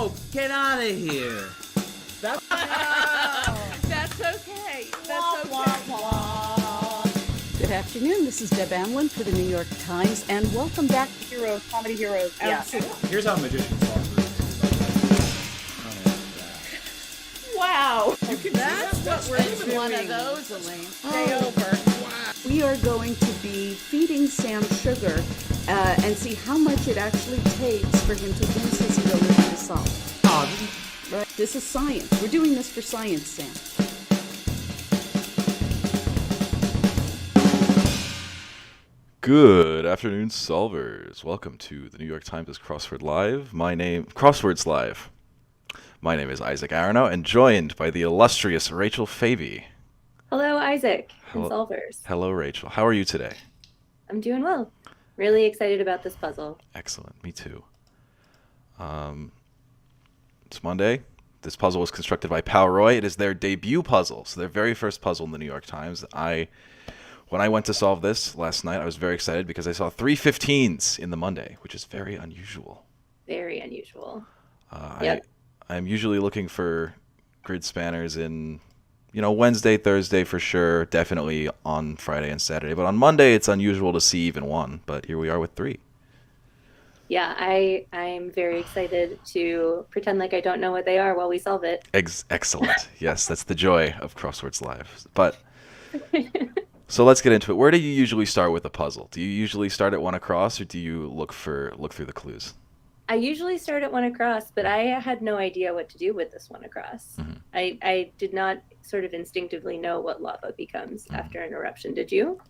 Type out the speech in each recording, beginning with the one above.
No, get out of here. That's That's okay. That's okay. Good afternoon. This is Deb Amlen for the New York Times, and welcome back to Heroes, Comedy Heroes. Here's how magicians talk. Wow. That's That's what we're doing. One of those, Elaine. Stay over. We are going to be feeding Sam sugar and see how much it actually takes for him to lose his ability to solve. Right? This is science. We're doing this for science, Sam. Good afternoon, solvers. Welcome to the New York Times Crossword Live. Crosswords Live. My name is Isaac Aronow, and joined by the illustrious Rachel Fabi. Hello, Isaac and Hello. solvers. Hello, Rachel. How are you today? I'm doing well. Really excited about this puzzle. Excellent. Me too. It's Monday. This puzzle was constructed by Poweroy. It is their debut puzzle, so their very first puzzle in the New York Times. When I went to solve this last night, I was very excited because I saw 3 15s in the Monday, which is very unusual. Very unusual. Yep. I'm usually looking for grid spanners in, Wednesday, Thursday for sure, definitely on Friday and Saturday. But on Monday, it's unusual to see even one. But here we are with 3. Yeah, I'm very excited to pretend like I don't know what they are while we solve it. Excellent. Yes, that's the joy of Crosswords Live. But so let's get into it. Where do you usually start with a puzzle? Do you usually start at one across, or do you look through the clues? I usually start at one across, but I had no idea what to do with this one across. Mm-hmm. I did not sort of instinctively know what lava becomes after an eruption. Did you?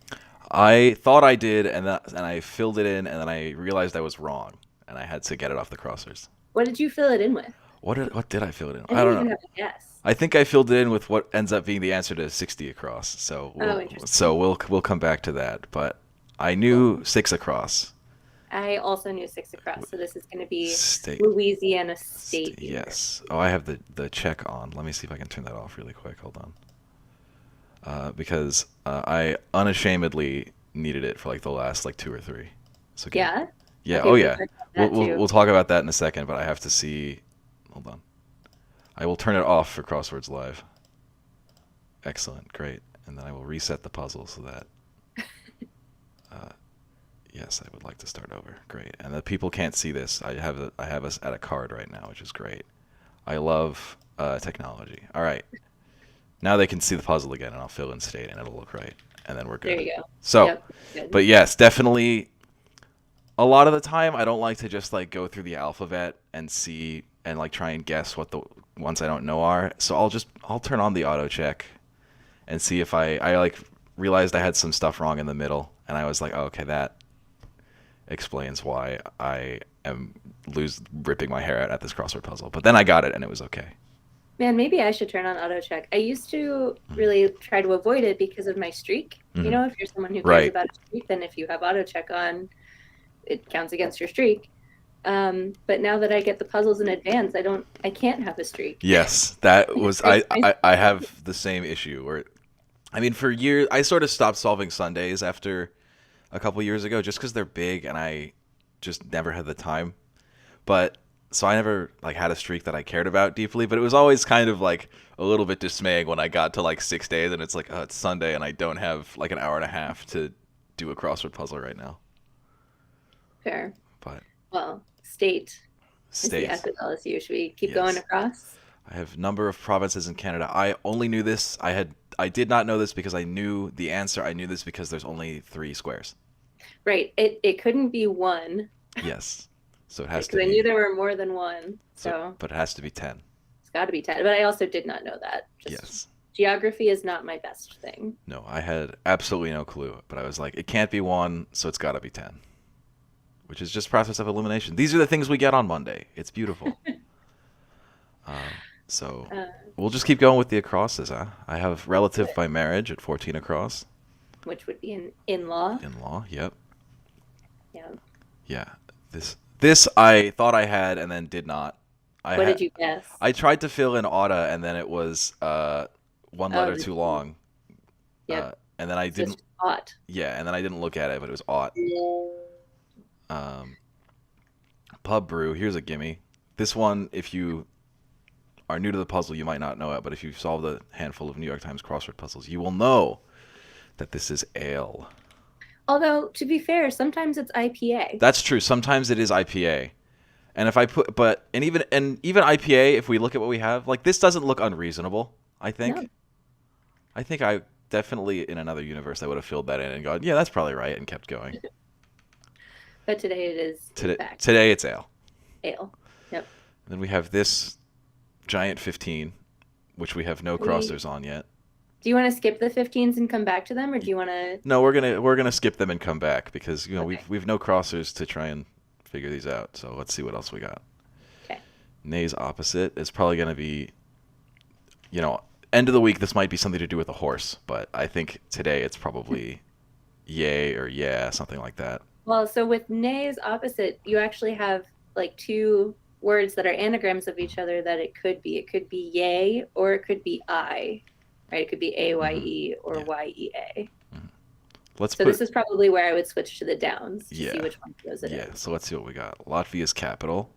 I thought I did, and I filled it in, and then I realized I was wrong, and I had to get it off the crossers. What did you fill it in with? What did I fill it in? I don't know. You have to guess. I think I filled it in with what ends up being the answer to 60 across. So we'll come back to that. But I knew 6 across. I also knew 6 across, so this is going to be Louisiana State. Yes. Oh, I have the check on. Let me see if I can turn that off really quick. Hold on. Because I unashamedly needed it for the last 2 or 3. So yeah. Yeah. Okay, Oh yeah. We'll talk about that in a second. But I have to see. Hold on. I will turn it off for Crosswords Live. Excellent. Great. And then I will reset the puzzle so that. Yes, I would like to start over. Great. And the people can't see this. I have us at a card right now, which is great. I love technology. All right. Now they can see the puzzle again, and I'll fill in state, and it'll look right. And then we're good. There you go. So, good. But yes, definitely. A lot of the time, I don't like to just go through the alphabet and see and try and guess what the ones I don't know are. So I'll turn on the auto check and see if I realized I had some stuff wrong in the middle, and I was like, oh, okay, that explains why I am ripping my hair out at this crossword puzzle. But then I got it, and it was okay. Man, maybe I should turn on auto check. I used to really try to avoid it because of my streak. Mm-hmm. If you're someone who cares about a streak, then if you have auto check on, it counts against your streak. But now that I get the puzzles in advance, I can't have a streak. Yes, that was I have the same issue where, for years I sort of stopped solving Sundays after a couple years ago just because they're big and I just never had the time. But so I never had a streak that I cared about deeply. But it was always kind of a little bit dismaying when I got to 6 days and it's oh, it's Sunday and I don't have an hour and a half to do a crossword puzzle right now. Fair. But well, state. Is the S at LSU. Should we keep going across? I have number of provinces in Canada. I only knew this. I did not know this because I knew the answer. I knew this because there's only 3 squares. Right. It couldn't be 1. Yes. So it has to be. I knew there were more than 1. But it has to be 10. It's got to be 10. But I also did not know that. Yes. Geography is not my best thing. No, I had absolutely no clue. But I was like, it can't be 1, so it's got to be 10. Which is just process of elimination. These are the things we get on Monday. It's beautiful. So we'll just keep going with the acrosses, huh? I have relative by marriage at 14 across. Which would be an in-law. In-law, yep. Yeah. Yeah. This I thought I had and then did not. What did you guess? I tried to fill in auta and then it was one letter too long. Yep. And then I So it's didn't. ought. Yeah, and then I didn't look at it, but it was ought. Pub brew. Here's a gimme. this one, if you are new to the puzzle, you might not know it, but if you've solved a handful of New York Times crossword puzzles, you will know that this is ale. Although, to be fair, sometimes it's IPA. That's true. Sometimes it is IPA. And if I put, and even IPA, if we look at what we have, like this doesn't look unreasonable, I think. No. I think I definitely, in another universe, I would have filled that in and gone, yeah, that's probably right, and kept going. But today it is, in fact, Today it's ale. ale. Yep. And then we have this giant 15, which we have no crossers on yet. Do you want to skip the 15s and come back to them, or do you want to? No, we're gonna skip them and come back because Okay. we've no crossers to try and figure these out. So let's see what else we got. Okay. Nay's opposite is probably gonna be, end of the week. This might be something to do with a horse, but I think today it's probably yay or yeah, something like that. Well, so with nay's opposite, you actually have like two words that are anagrams of each other that it could be. It could be yay or it could be I, right? It could be AYE or YEA. So this is probably where I would switch to the downs to see which one goes it in. So let's see what we got. Latvia's capital.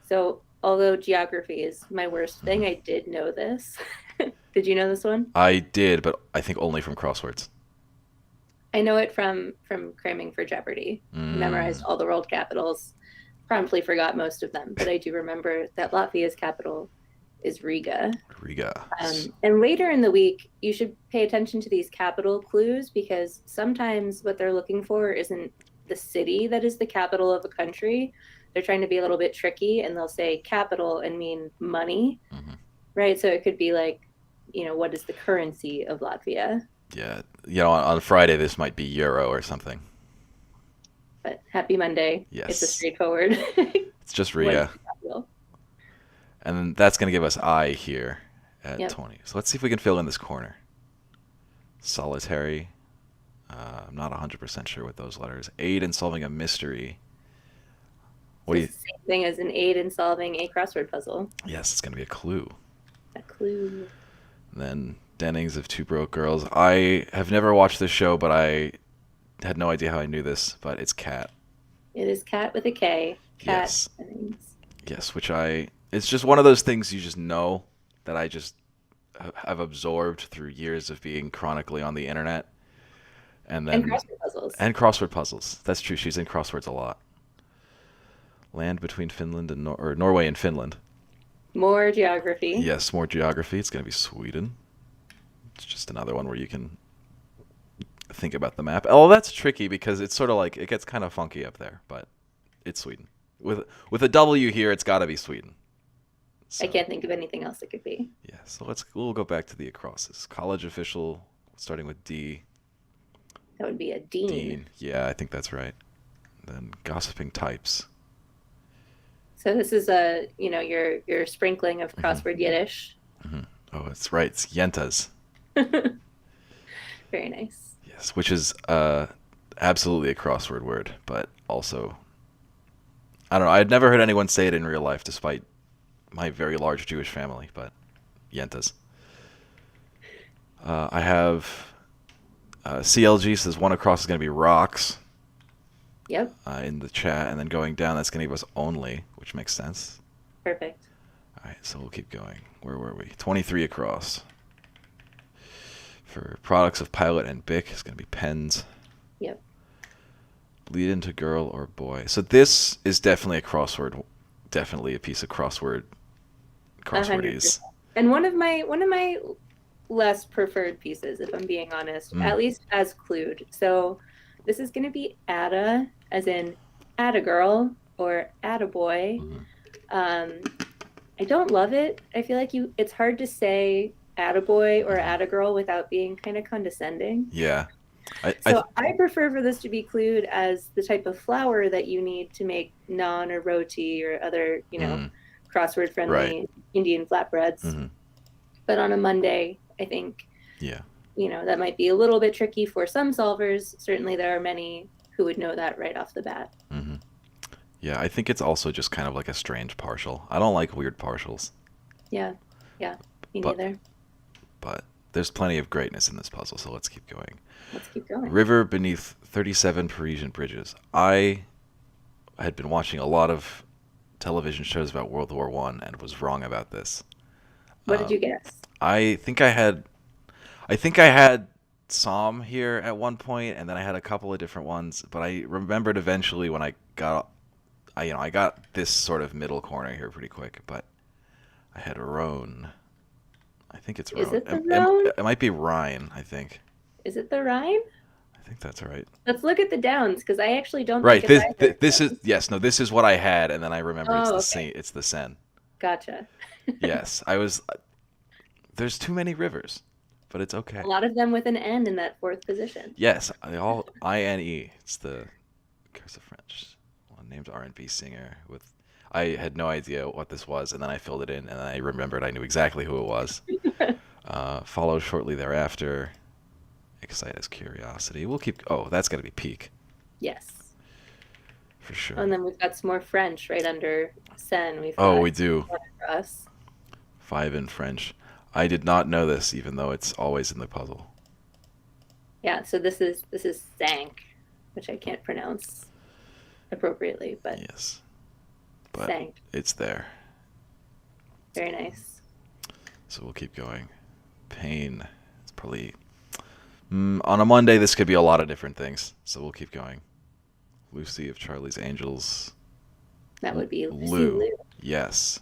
So although geography is my worst thing, I did know this. Did you know this one? I did, but I think only from crosswords. I know it from cramming for Jeopardy. Memorized all the world capitals. Promptly forgot most of them, but I do remember that Latvia's capital is Riga. And later in the week, you should pay attention to these capital clues because sometimes what they're looking for isn't the city that is the capital of a country. They're trying to be a little bit tricky, and they'll say capital and mean money, right? So it could be like, what is the currency of Latvia? Yeah, on Friday this might be euro or something. But happy Monday. Yes. It's a straightforward. It's just Riga. And then that's going to give us I here at 20. So let's see if we can fill in this corner. Solitary. I'm not 100% sure what those letters. Aid in solving a mystery. Same thing as an aid in solving a crossword puzzle. Yes, it's going to be a clue. A clue. And then Dennings of Two Broke Girls. I have never watched this show, but I had no idea how I knew this, but it's Cat. It is Cat with a K. Cat. Yes. Yes, it's just one of those things you just know that I just have absorbed through years of being chronically on the internet. And crossword puzzles. And crossword puzzles. That's true. She's in crosswords a lot. Land between Finland and Norway and Finland. More geography. Yes, more geography. It's going to be Sweden. It's just another one where you can think about the map. Oh, that's tricky because it's sort of like it gets kind of funky up there, but it's Sweden. With a W here, it's got to be Sweden. So, I can't think of anything else it could be. Yeah, so we'll go back to the acrosses. College official, starting with D. That would be a dean. Yeah, I think that's right. Then gossiping types. So this is your sprinkling of crossword Yiddish. Oh, it's right. It's yentas. Very nice. Yes, which is absolutely a crossword word, but also, I don't know. I'd never heard anyone say it in real life, despite my very large Jewish family, but yentas. I have CLG says one across is going to be rocks. Yep. In the chat, and then going down, that's going to give us only, which makes sense. Perfect. All right, so we'll keep going. Where were we? 23 across. For products of Pilot and Bic, it's going to be pens. Yep. Bleed into girl or boy. So this is definitely a crossword. Definitely a piece of crosswordese. 100%. And one of my less preferred pieces, if I'm being honest, at least as clued. So this is going to be Ada, as in Ada girl or Ada boy. I don't love it. I feel like it's hard to say Ada boy or Ada girl without being kind of condescending. Yeah. I prefer for this to be clued as the type of flour that you need to make naan or roti or other, crossword friendly Indian flatbreads. But on a Monday, I think, that might be a little bit tricky for some solvers. Certainly there are many who would know that right off the bat. Yeah, I think it's also just kind of like a strange partial. I don't like weird partials. Yeah, me neither. But there's plenty of greatness in this puzzle, so let's keep going. Let's keep going. River beneath 37 Parisian bridges. I had been watching a lot of television shows about World War One and was wrong about this. What did you guess? I think I had Psalm here at one point, and then I had a couple of different ones. But I remembered eventually when I got this sort of middle corner here pretty quick. But I had Roan. I think it's Roan. Is it the Rhone? It might be Rhine. I think. Is it the Rhine? I think that's right. Let's look at the downs because I actually don't. Right. Think it's either This of is yes. No. This is what I had, and then I remember okay. It's the Seine. Gotcha. Yes, I was. There's too many rivers, but it's okay. A lot of them with an N in that fourth position. Yes, all INE. It's the Curse of French. One named R&B singer with. I had no idea what this was, and then I filled it in, and then I remembered I knew exactly who it was. Followed shortly thereafter. Excite as curiosity. We'll keep. Oh, that's got to be peak. Yes. For sure. And then we've got some more French right under Seine. We do. For us. 5 in French. I did not know this, even though it's always in the puzzle. Yeah. So this is Sank, which I can't pronounce appropriately, but yes, but Sank. It's there. Very nice. So we'll keep going. Pain. It's probably on a Monday. This could be a lot of different things. So we'll keep going. Lucy of Charlie's Angels. That would be Lou. Lou. Yes.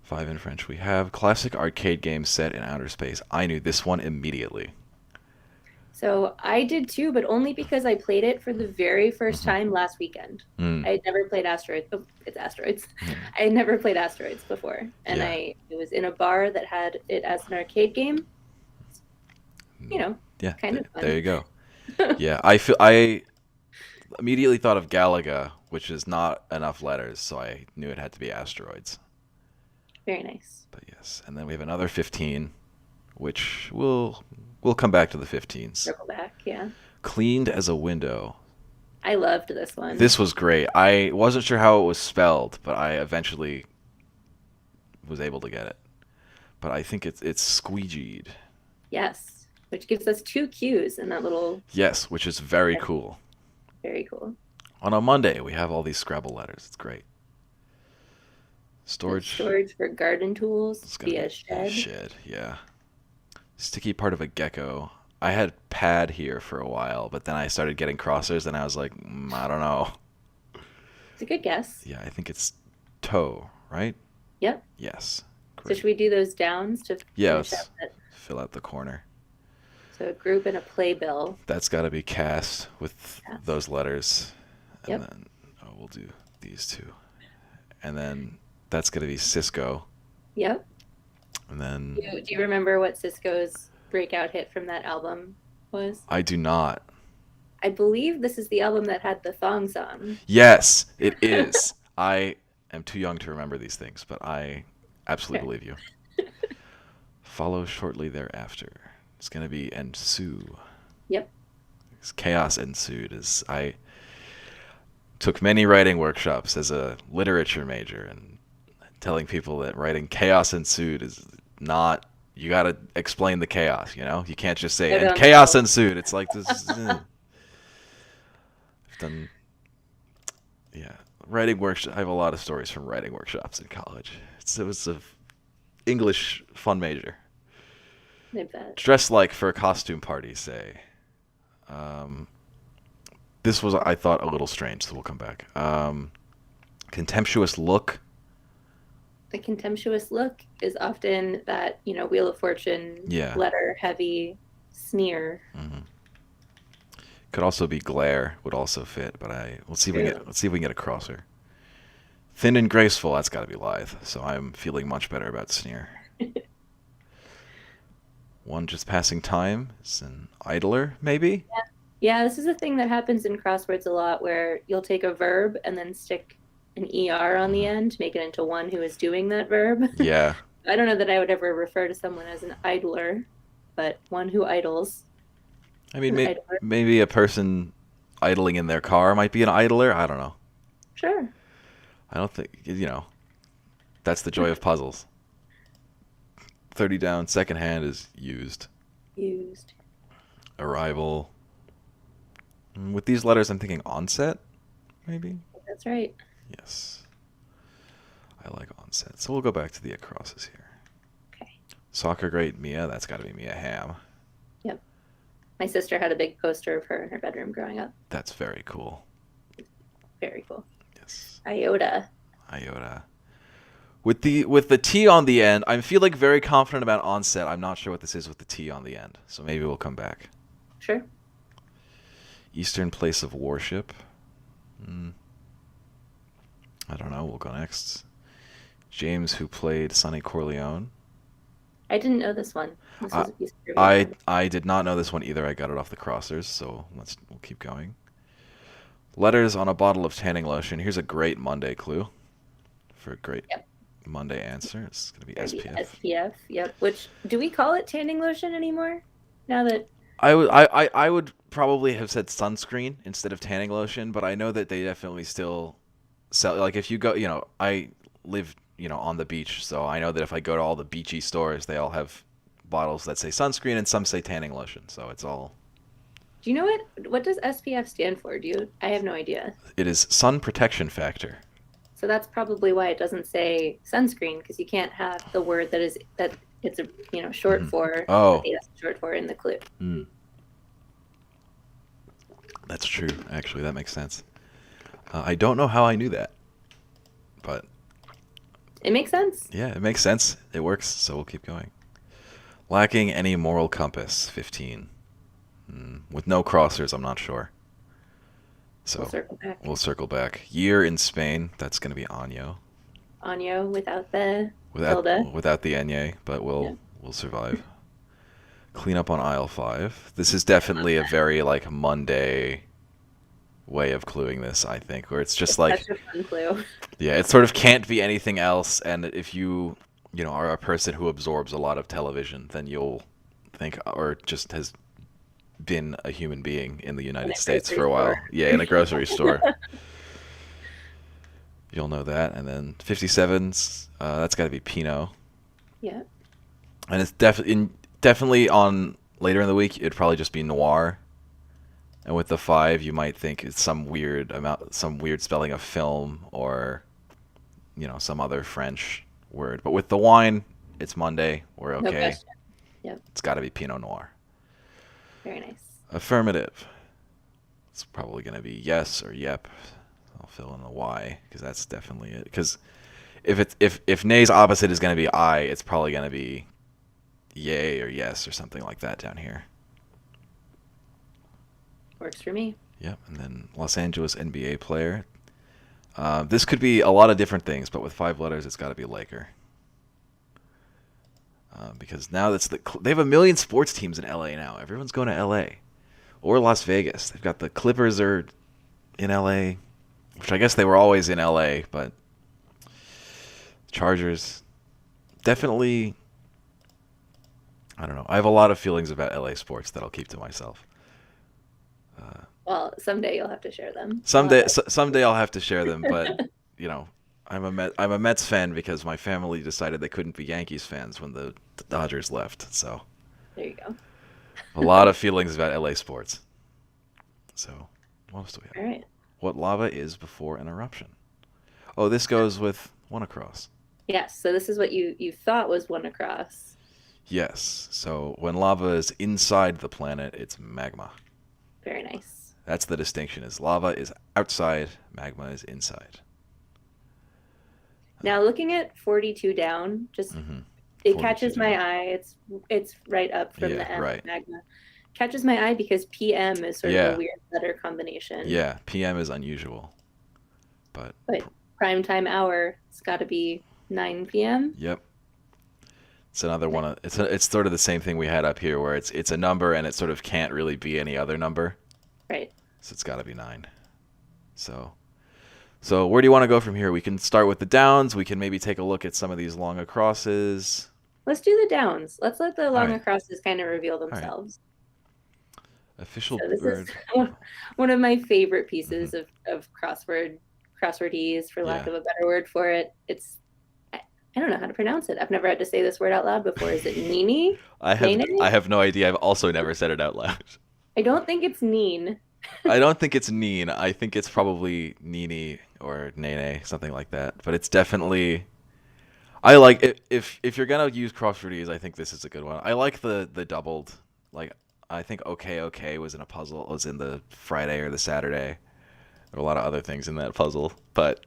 5 in French. We have classic arcade game set in outer space. I knew this one immediately. So I did too, but only because I played it for the very first time last weekend. I had never played Asteroids. Oh, it's Asteroids. I had never played Asteroids before, and Yeah. it was in a bar that had it as an arcade game. Yeah, kind of fun. there you go. Yeah, I immediately thought of Galaga, which is not enough letters, so I knew it had to be Asteroids. Very nice. But yes, and then we have another 15, which we'll come back to the 15s. Circle back, yeah. Cleaned as a window. I loved this one. This was great. I wasn't sure how it was spelled, but I eventually was able to get it. But I think it's squeegeed. Yes, which gives us 2 Qs in that little. Yes, which is very cool. Very cool. On a Monday, we have all these Scrabble letters. It's great. Storage for garden tools. It's gonna Be be a shed. Shed, yeah. Sticky part of a gecko. I had pad here for a while, but then I started getting crossers, and I was like, I don't know. It's a good guess. Yeah, I think it's toe, right? Yep. Yes. So Great. should we do those downs to Yeah, finish let's up that? fill out the corner. So a group and a playbill. That's got to be cast with those letters. And Yep. then we'll do these two. And then that's going to be Cisco. Yep. And then Do you remember what Cisco's breakout hit from that album was? I do not. I believe this is the album that had the thong song. Yes, it is. I am too young to remember these things, but I absolutely believe you. Follow shortly thereafter. It's going to be ensue. Yep. Chaos ensued. I took many writing workshops as a literature major, and telling people that writing chaos ensued is not. You got to explain the chaos. You can't just say and chaos ensued. It's like this. I've done. Yeah, writing workshop. I have a lot of stories from writing workshops in college. It was a English fun major. I bet. Dressed like for a costume party, say. This was, I thought, a little strange, so we'll come back. Contemptuous look. The contemptuous look is often that, Wheel of Fortune, letter heavy sneer. Mm-hmm. Could also be glare, would also fit, but let's see if we can get a crosser. Thin and graceful, that's got to be lithe. So I'm feeling much better about sneer. One just passing time is an idler, maybe? Yeah, this is a thing that happens in crosswords a lot where you'll take a verb and then stick an ER on the end to make it into one who is doing that verb. Yeah. I don't know that I would ever refer to someone as an idler, but one who idles. I mean, maybe a person idling in their car might be an idler. I don't know. Sure. I don't think, that's the joy of puzzles. 30 down, second hand is used. Used. Arrival. With these letters, I'm thinking onset, maybe? That's right. Yes. I like onset. So we'll go back to the acrosses here. Okay. Soccer great Mia. That's got to be Mia Hamm. Yep. My sister had a big poster of her in her bedroom growing up. That's very cool. Very cool. Yes. Iota. With the T on the end, I'm feeling very confident about onset. I'm not sure what this is with the T on the end. So maybe we'll come back. Sure. Eastern place of worship. I don't know. We'll go next. James, who played Sonny Corleone. I didn't know this one. This was a piece of trivia. I did not know this one either. I got it off the crossers, so we'll keep going. Letters on a bottle of tanning lotion. Here's a great Monday clue for a great Monday answer. It's going to be SPF. SPF, yep. Which, do we call it tanning lotion anymore? Now that... I would probably have said sunscreen instead of tanning lotion, but I know that they definitely still sell, like if you go, I live, on the beach, so I know that if I go to all the beachy stores, they all have bottles that say sunscreen and some say tanning lotion, so it's all... Do you know what does SPF stand for? I have no idea. It is sun protection factor. So that's probably why it doesn't say sunscreen, because you can't have the word that it's a short for. Oh. Short for in the clue. That's true. Actually, that makes sense. I don't know how I knew that, but it makes sense. Yeah, it makes sense. It works. So we'll keep going. Lacking any moral compass. 15. With no crossers, I'm not sure. So we'll circle back. Year in Spain. That's going to be Año. Año without the tilde. Without the Enye, but we'll survive. Clean up on aisle 5. This is definitely a very Monday way of cluing this, I think, where it's just such a fun clue. Yeah, it sort of can't be anything else, and if you are a person who absorbs a lot of television, then you'll think, or just has been a human being in the United States for a while. Yeah, in a grocery store. You'll know that. And then 57's, that's got to be Pinot. Yeah. And it's definitely on later in the week, it'd probably just be Noir. And with the 5, you might think it's some weird spelling of film or, some other French word. But with the wine, it's Monday. We're okay. No question. Yep. It's got to be Pinot Noir. Very nice. Affirmative. It's probably going to be yes or yep. I'll fill in the Y because that's definitely it. Because if nay's opposite is going to be I, it's probably going to be yay or yes or something like that down here. Works for me. Yep. And then Los Angeles NBA player. This could be a lot of different things, but with 5 letters, it's got to be Laker. Because now they have 1 million sports teams in LA now. Everyone's going to LA or Las Vegas. They've got the Clippers are in LA, which I guess they were always in LA, but Chargers definitely. I don't know. I have a lot of feelings about LA sports that I'll keep to myself. Well, someday you'll have to share them. Someday I'll have to share them, but I'm a Mets fan because my family decided they couldn't be Yankees fans when the Dodgers left. So there you go. A lot of feelings about LA sports. So what else do we have? All right. What lava is before an eruption? Oh, this goes with one across. Yes. So this is what you thought was one across. Yes. So when lava is inside the planet, it's magma. Very nice. That's the distinction. Is lava is outside, magma is inside. Now looking at 42 down, just it catches my eye. It's right up from the M right. magma. Catches my eye because PM is sort of a weird letter combination. Yeah, PM is unusual. But prime time hour, it's got to be 9 p.m. Yep. It's another one. It's sort of the same thing we had up here, where it's a number and it sort of can't really be any other number. Right. So it's got to be 9. So where do you want to go from here? We can start with the downs. We can maybe take a look at some of these long acrosses. Let's do the downs. Let's let the long acrosses kind of reveal themselves. Official this bird. Is one of my favorite pieces of crosswordese, for lack of a better word for it. I don't know how to pronounce it. I've never had to say this word out loud before. Is it Nini? I have no idea. I've also never said it out loud. I don't think it's Neen. I don't think it's Neen. I think it's probably Nini or Nene, something like that. But it's definitely, I like it. If you're gonna use crosswordese, I think this is a good one. I like the doubled. Like I think okay was in a puzzle. Was in the Friday or the Saturday. There are a lot of other things in that puzzle, but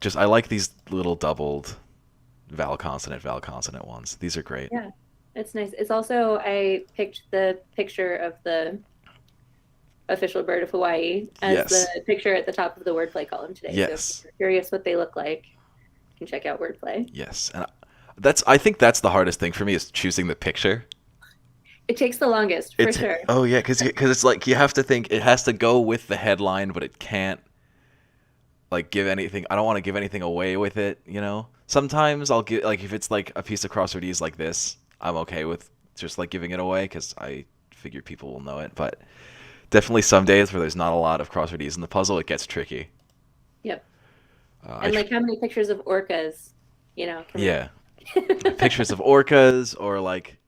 just I like these little doubled vowel consonant ones. These are great. Yeah, it's nice. It's also, I picked the picture of the official bird of Hawaii as the picture at the top of the wordplay column today. Yes. So if you're curious what they look like, you can check out wordplay. Yes, and I think that's the hardest thing for me is choosing the picture. It takes the longest, for sure. Oh yeah, because it's like you have to think it has to go with the headline, but it can't like give anything. I don't want to give anything away with it, you know. Sometimes I'll give, like, if it's like a piece of crosswordese like this, I'm okay with just like giving it away because I figure people will know it. But definitely some days where there's not a lot of crosswordese in the puzzle, it gets tricky. Yep. And like how many pictures of orcas, you know? Yeah. Pictures of orcas or like,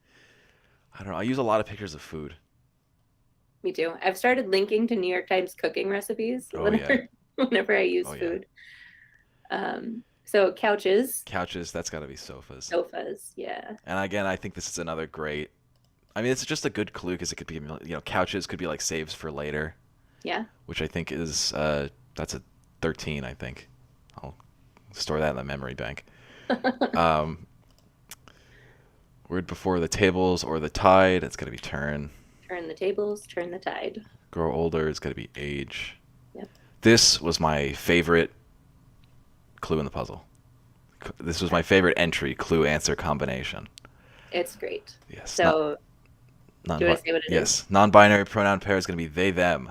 I don't know. I use a lot of pictures of food. Me too. I've started linking to New York Times cooking recipes whenever I use food. Yeah. So couches. Couches, that's got to be sofas. Sofas, yeah. And again, I think this is another great. I mean, it's just a good clue because it could be, couches could be like saves for later. Yeah. Which I think is that's a 13. I think I'll store that in the memory bank. Word before the tables or the tide, it's gonna be turn. Turn the tables, turn the tide. Grow older, it's gonna be age. Yep. This was my favorite clue in the puzzle. This was my favorite entry, clue answer combination. It's great. Yes. So, do I say what it is? Yes. Non-binary pronoun pair is gonna be they, them.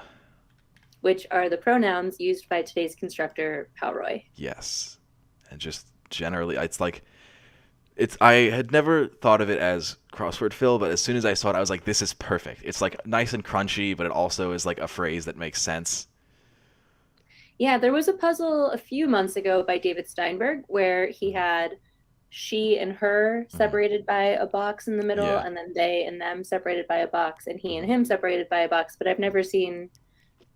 Which are the pronouns used by today's constructor, Palroy. Yes. And just generally, it's like, I had never thought of it as crossword fill, but as soon as I saw it, I was like, this is perfect. It's like nice and crunchy, but it also is like a phrase that makes sense. Yeah, there was a puzzle a few months ago by David Steinberg where he had she and her separated by a box in the middle, and then they and them separated by a box, and he and him separated by a box. But I've never seen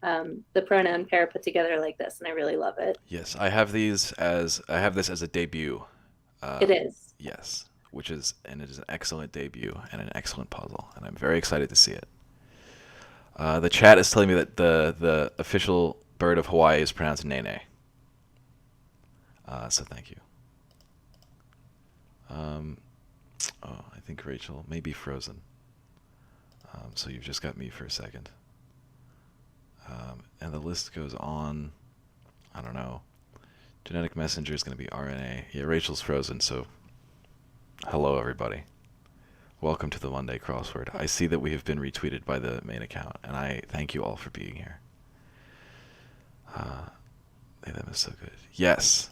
the pronoun pair put together like this, and I really love it. Yes, I have this as a debut. It is. Yes, it is an excellent debut and an excellent puzzle, and I'm very excited to see it. The chat is telling me that the official bird of Hawaii is pronounced Nene. So thank you. I think Rachel may be frozen. So you've just got me for a second. And the list goes on. I don't know. Genetic messenger is going to be RNA. Yeah, Rachel's frozen, so hello, everybody. Welcome to the Monday Crossword. I see that we have been retweeted by the main account, and I thank you all for being here. That is so good. Yes.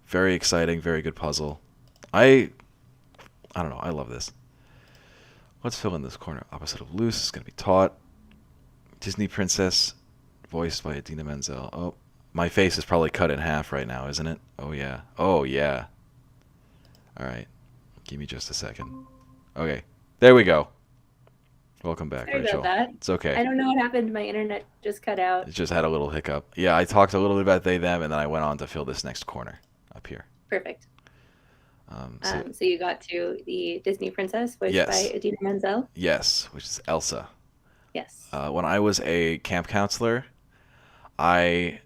Very exciting, very good puzzle. I don't know, I love this. Let's fill in this corner. Opposite of loose is going to be taut. Disney princess, voiced by Idina Menzel. Oh, my face is probably cut in half right now, isn't it? Oh, yeah. Oh, yeah. All right. Give me just a second. Okay. There we go. Welcome back, Sorry Rachel. about that. It's okay. I don't know what happened. My internet just cut out. It just had a little hiccup. Yeah, I talked a little bit about they, them, and then I went on to fill this next corner up here. Perfect. So you got to the Disney princess, voiced by Idina Menzel? Yes, which is Elsa. Yes. When I was a camp counselor, I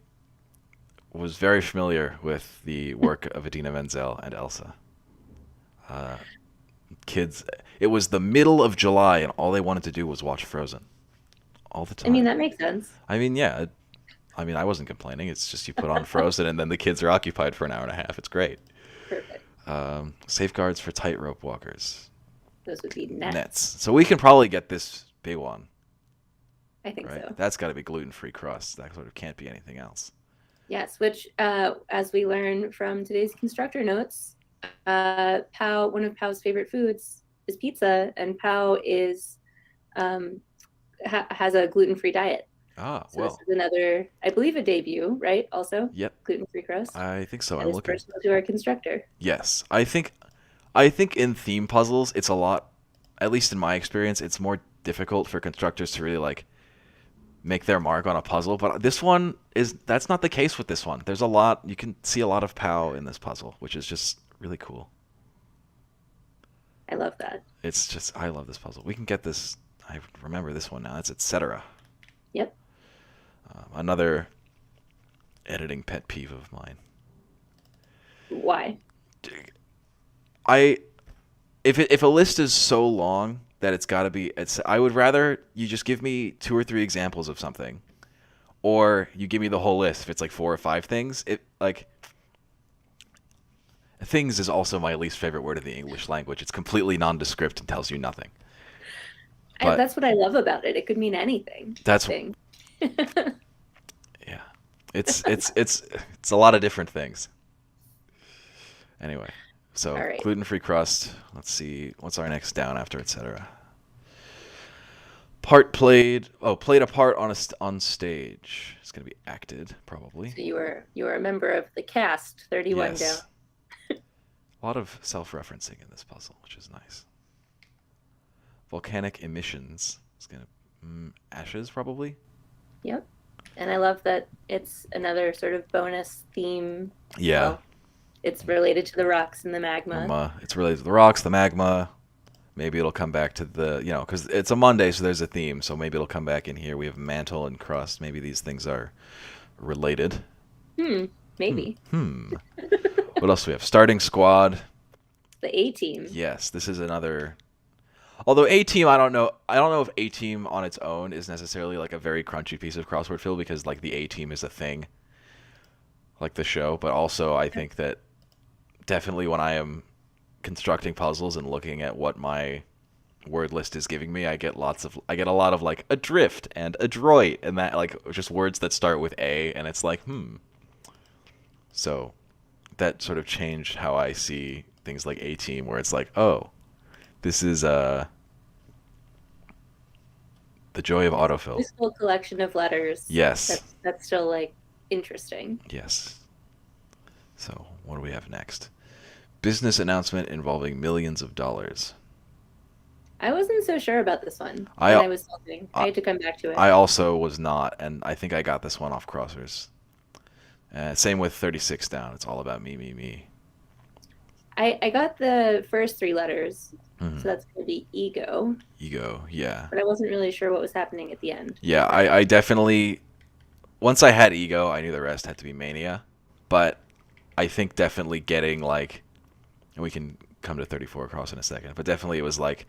was very familiar with the work of Idina Menzel and Elsa. Kids, it was the middle of July, and all they wanted to do was watch Frozen. All the time. I mean, that makes sense. I mean, yeah. I wasn't complaining. It's just you put on Frozen, and then the kids are occupied for an hour and a half. It's great. Perfect. Safeguards for tightrope walkers. Those would be nets. So we can probably get this big one. I think right? so. That's got to be gluten-free crust. That sort of can't be anything else. Yes, which, as we learn from today's constructor notes, one of Pow's favorite foods is pizza, and Pow is has a gluten-free diet. Ah, so well. This is another, I believe, a debut, right? Also, yep, gluten-free crust. I think so. I'm looking. Personal to our constructor. Yes, I think in theme puzzles, it's a lot. At least in my experience, it's more difficult for constructors to really like make their mark on a puzzle. But that's not the case with this one. There's a lot, you can see a lot of POW in this puzzle, which is just really cool. I love that. I love this puzzle. We can get this, I remember this one now. It's etc. Yep. Another editing pet peeve of mine. Why? If a list is so long that it's got to be, I would rather you just give me 2 or 3 examples of something, or you give me the whole list. If it's like 4 or 5 things, things is also my least favorite word in the English language. It's completely nondescript and tells you nothing. But That's what I love about it. It could mean anything. Yeah, it's a lot of different things. Anyway, so right. Gluten-free crust. Let's see, what's our next down after etc. Played a part on stage. It's gonna be acted probably. So you were a member of the cast. 31 down. A lot of self-referencing in this puzzle, which is nice. Volcanic emissions. It's gonna ashes probably. Yep. And I love that it's another sort of bonus theme. Yeah. Well, it's related to the rocks and the magma. It's related to the rocks, the magma. Maybe it'll come back to the, because it's a Monday, so there's a theme. So maybe it'll come back in here. We have mantle and crust. Maybe these things are related. Maybe. What else do we have? Starting squad. The A-team. Yes, this is another. Although A-team, I don't know if A-team on its own is necessarily like a very crunchy piece of crossword fill, because like the A-team is a thing, like the show. But also, I think that definitely when I am constructing puzzles and looking at what my word list is giving me, I get a lot of like adrift and adroit, and that like just words that start with A, and it's like So that sort of changed how I see things like A-team, where it's like, oh, this is the joy of autofill. This whole collection of letters. Yes. That's still like interesting. Yes. So what do we have next? Business announcement involving millions of dollars. I wasn't so sure about this one when I was solving. I had to come back to it. I also was not, and I think I got this one off Crossers. Same with 36 down. It's all about me. I got the first 3 letters, so that's going to be ego. Ego, yeah. But I wasn't really sure what was happening at the end. Yeah, I definitely, once I had ego, I knew the rest had to be mania. But I think definitely getting like, and we can come to 34 across in a second, but definitely it was like,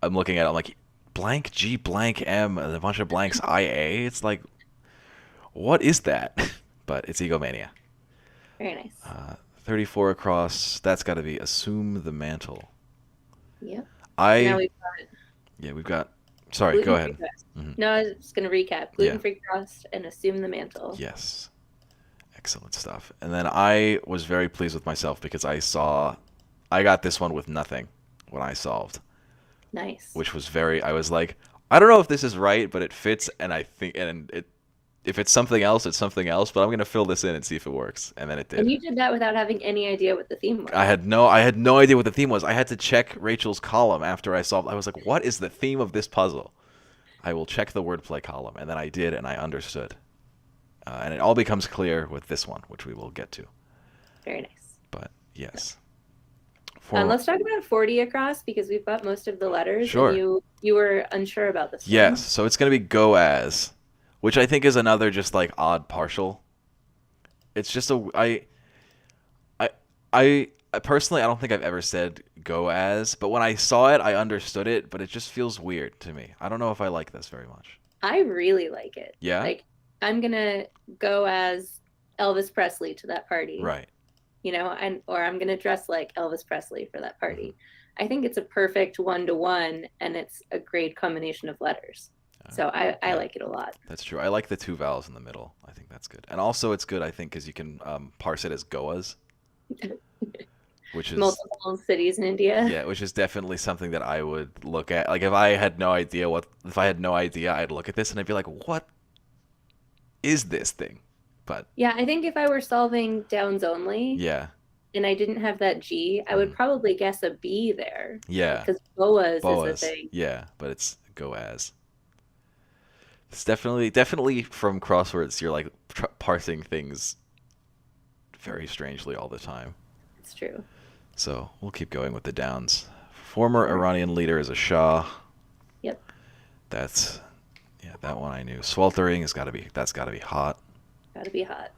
I'm looking at it, I'm like, blank G blank M and a bunch of blanks IA. It's like, what is that? But it's egomania. Very nice. 34 across, that's got to be assume the mantle. Yep. Now we've got we've got, sorry, go ahead. No, I was just going to recap. Gluten-free crust and assume the mantle. Yes. Excellent stuff. And then I was very pleased with myself because I got this one with nothing when I solved. Nice. Which was I was like, I don't know if this is right, but it fits, and I think, if it's something else, it's something else, but I'm going to fill this in and see if it works. And then it did. And you did that without having any idea what the theme was. I had no idea what the theme was. I had to check Rachel's column after I solved. I was like, what is the theme of this puzzle? I will check the wordplay column. And then I did, and I understood. And it all becomes clear with this one, which we will get to. Very nice. But, yes. Let's talk about 40 across, because we've got most of the letters. Sure. And you were unsure about this one. Yes, so it's going to be go as, which I think is another just like odd partial. It's just I personally, I don't think I've ever said go as, but when I saw it, I understood it, but it just feels weird to me. I don't know if I like this very much. I really like it. Yeah? Like, I'm going to go as Elvis Presley to that party. Right. Or I'm going to dress like Elvis Presley for that party. I think it's a perfect 1-to-1, and it's a great combination of letters. So I like it a lot. That's true. I like the 2 vowels in the middle. I think that's good. And also it's good, I think, because you can parse it as goas, which is multiple cities in India. Yeah, which is definitely something that I would look at. Like if I had no idea, I'd look at this and I'd be like, what is this thing? But yeah, I think if I were solving downs only, and I didn't have that G, I would probably guess a B there. Yeah, because boas is a thing. Yeah, but it's go as. It's definitely from crosswords. You're like parsing things very strangely all the time. It's true. So we'll keep going with the downs. Former Iranian leader is a Shah. Yep. That's that one I knew. Sweltering that's gotta be hot. Gotta be hot.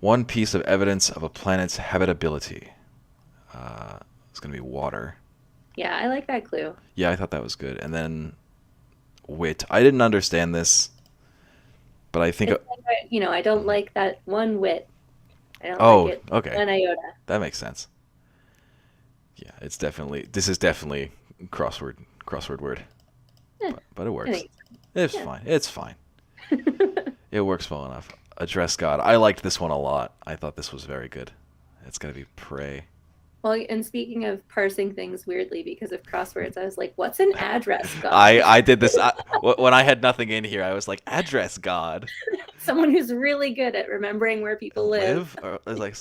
One piece of evidence of a planet's habitability. It's gonna be water. Yeah, I like that clue. Yeah, I thought that was good. And then wit. I didn't understand this, but I think. It's like, I don't like that one wit. I don't like it. Okay. One iota. That makes sense. Yeah, this is definitely crossword word. But it works. It's fine. It's fine. It works well enough. Address God. I liked this one a lot. I thought this was very good. It's gonna be pray. Well, and speaking of parsing things weirdly because of crosswords, I was like, what's an address God? I did this when I had nothing in here. I was like, address God. Someone who's really good at remembering where people live. I was like,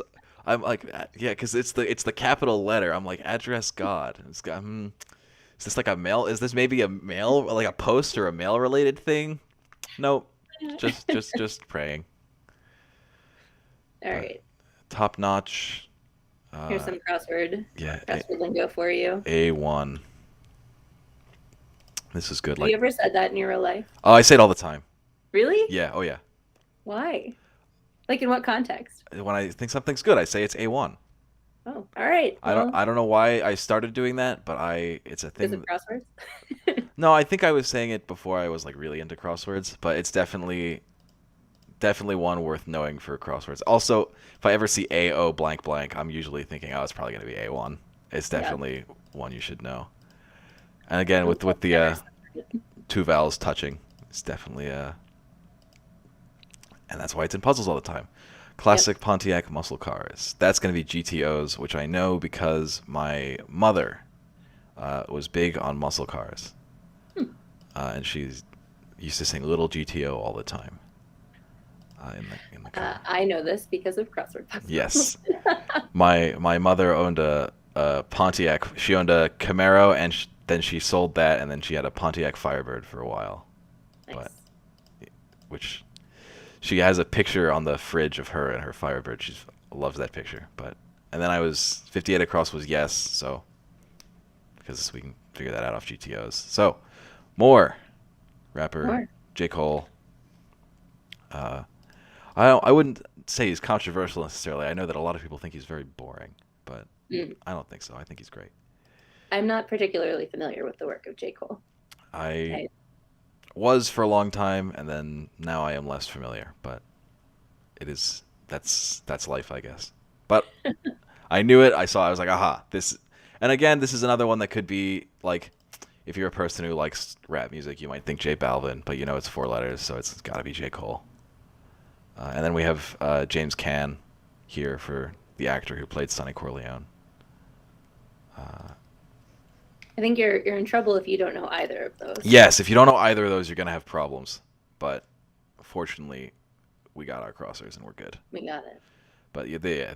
I'm like, yeah, because it's the capital letter. I'm like, address God. It's got, is this like a mail? Is this maybe a mail, like a post or a mail related thing? Nope. Just praying. All right. Top notch. Here's some crossword lingo for you. A1. This is good. Have you ever said that in your real life? Oh, I say it all the time. Really? Yeah. Oh, yeah. Why? Like in what context? When I think something's good, I say it's A1. Oh, all right. Well, I don't know why I started doing that, but it's a thing. Is it crosswords? No, I think I was saying it before I was like really into crosswords, but it's definitely one worth knowing for crosswords. Also, if I ever see AO blank blank, I'm usually thinking, oh, it's probably going to be A1. It's definitely one you should know. And again, with the two vowels touching, it's definitely and that's why it's in puzzles all the time. Classic Pontiac muscle cars. That's going to be GTOs, which I know because my mother was big on muscle cars. And she used to sing Little GTO all the time. In the car. I know this because of crossword puzzles. Yes. My mother owned a Pontiac. She owned a Camaro, and then she sold that, and then she had a Pontiac Firebird for a while. Nice. Which she has a picture on the fridge of her and her Firebird. She loves that picture. And then I was 58 across was yes, so because we can figure that out off GTOs. So more rapper J. Cole. I wouldn't say he's controversial necessarily. I know that a lot of people think he's very boring, but I don't think so. I think he's great. I'm not particularly familiar with the work of J. Cole. I was for a long time, and then now I am less familiar. But that's life, I guess. But I knew it. I was like, aha, this. And again, this is another one that could be like, if you're a person who likes rap music, you might think J Balvin, but it's 4 letters, so it's got to be J. Cole. And then we have James Caan here for the actor who played Sonny Corleone. I think you're in trouble if you don't know either of those. Yes, if you don't know either of those, you're gonna have problems. But fortunately, we got our crossers and we're good. We got it. But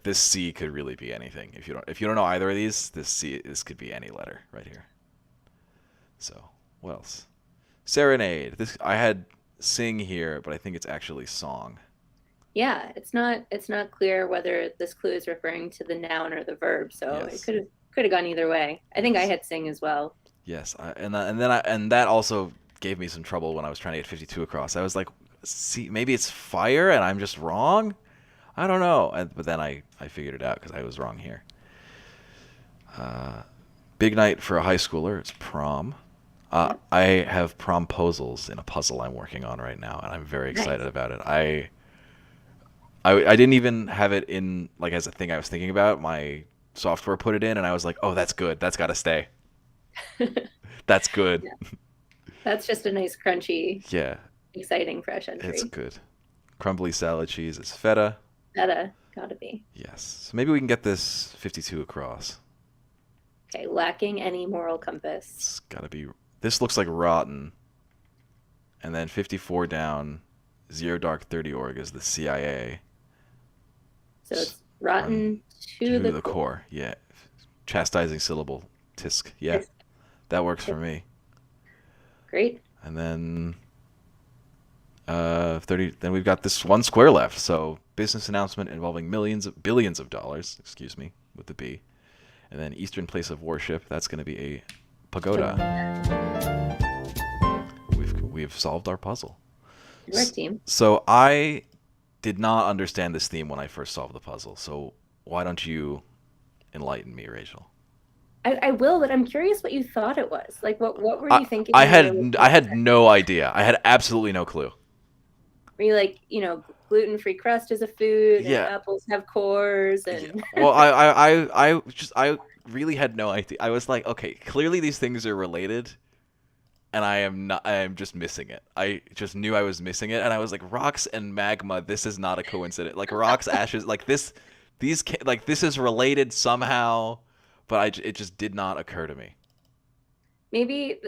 this C could really be anything. If you don't know either of these, this could be any letter right here. So what else? Serenade. I had sing here, but I think it's actually song. Yeah, it's not clear whether this clue is referring to the noun or the verb, so yes. It could have gone either way. I think I had sing as well. Yes, and that also gave me some trouble when I was trying to get 52 across. I was like, see, maybe it's fire and I'm just wrong. I don't know, but then I figured it out because I was wrong here. Big night for a high schooler. It's prom. I have promposals in a puzzle I'm working on right now, and I'm very excited about it. I didn't even have it in like as a thing I was thinking about. My software put it in, and I was like, "Oh, that's good. That's got to stay. That's good." Yeah. That's just a nice crunchy, exciting fresh entry. It's good. Crumbly salad cheese is feta. Feta, gotta be. Yes. So maybe we can get this 52 across. Okay, lacking any moral compass. It's gotta be. This looks like rotten. And then 54 down, Zero Dark 30 org is the CIA. So it's rotten to the core. Yeah. Chastising syllable. Tisk. Yeah. That works for me. Great. And then 30. Then we've got this one square left. So business announcement involving billions of dollars. Excuse me, with the B. And then Eastern place of worship. That's going to be a pagoda. We've solved our puzzle. Your team. So I did not understand this theme when I first solved the puzzle. So why don't you enlighten me, Rachel? I will, but I'm curious what you thought it was. Like, what were you thinking? I had no idea. I had absolutely no clue. Were you like, gluten-free crust is a food, and Yeah. apples have cores, and Yeah. Well, I really had no idea. I was like, okay, clearly these things are related, and I am just missing it. I just knew I was missing it, and I was like, rocks and magma. This is not a coincidence. Like rocks, ashes, like this is related somehow, but it just did not occur to me. maybe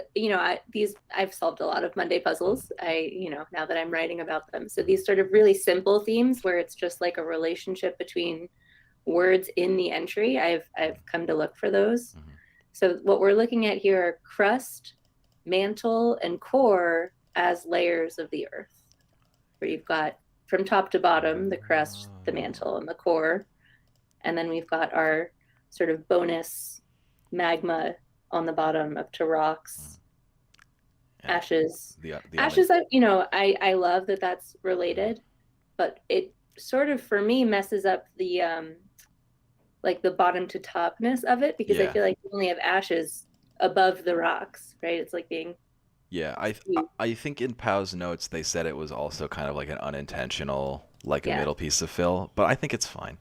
I've solved a lot of Monday puzzles. Now that I'm writing about them, so these sort of really simple themes where it's just like a relationship between words in the entry. I've come to look for those. Mm-hmm. So what we're looking at here are crust, mantle, and core as layers of the earth, where you've got from top to bottom the crust, the mantle, and the core, and then we've got our sort of bonus magma on the bottom up to rocks, ashes. Ashes, I love that that's related, but it sort of for me messes up the like the bottom to topness of it, because I feel like you only have ashes above the rocks, right? It's like being I think in Pow's notes they said it was also kind of like an unintentional, like a middle piece of fill, but I think it's fine.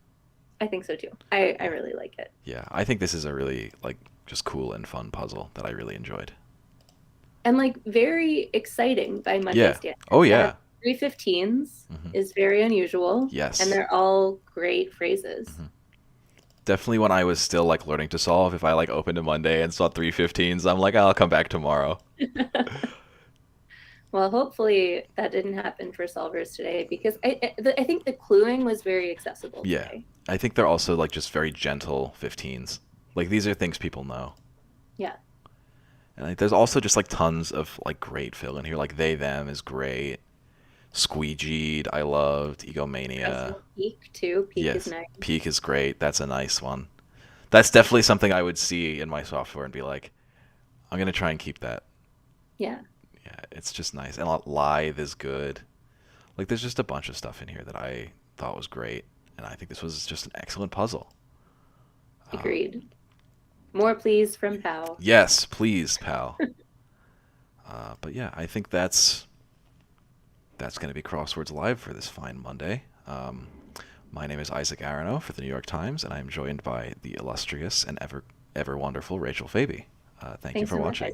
I think so too. I really like it. Yeah, I think this is a really like just cool and fun puzzle that I really enjoyed. And like very exciting by Monday standards. Oh yeah. 315s is very unusual. Yes. And they're all great phrases. Definitely when I was still like learning to solve, if I like opened a Monday and saw 315s, I'm like, I'll come back tomorrow. Well, hopefully that didn't happen for solvers today, because I think the cluing was very accessible today. I think they're also like just very gentle 15s. Like these are things people know. Yeah. And like, there's also just like tons of like great fill in here. Like they, them is great. Squeegeed, I loved. Egomania. Peak too. Peak is nice. Peak is great. That's a nice one. That's definitely something I would see in my software and be like, I'm going to try and keep that. Yeah. Yeah, it's just nice. And Lithe is good. Like there's just a bunch of stuff in here that I thought was great. And I think this was just an excellent puzzle. Agreed. More please from Pal. Yes, please, Pal. But yeah, I think that's going to be Crosswords Live for this fine Monday. My name is Isaac Aronow for the New York Times, and I'm joined by the illustrious and ever wonderful Rachel Fabi. Thank you for watching.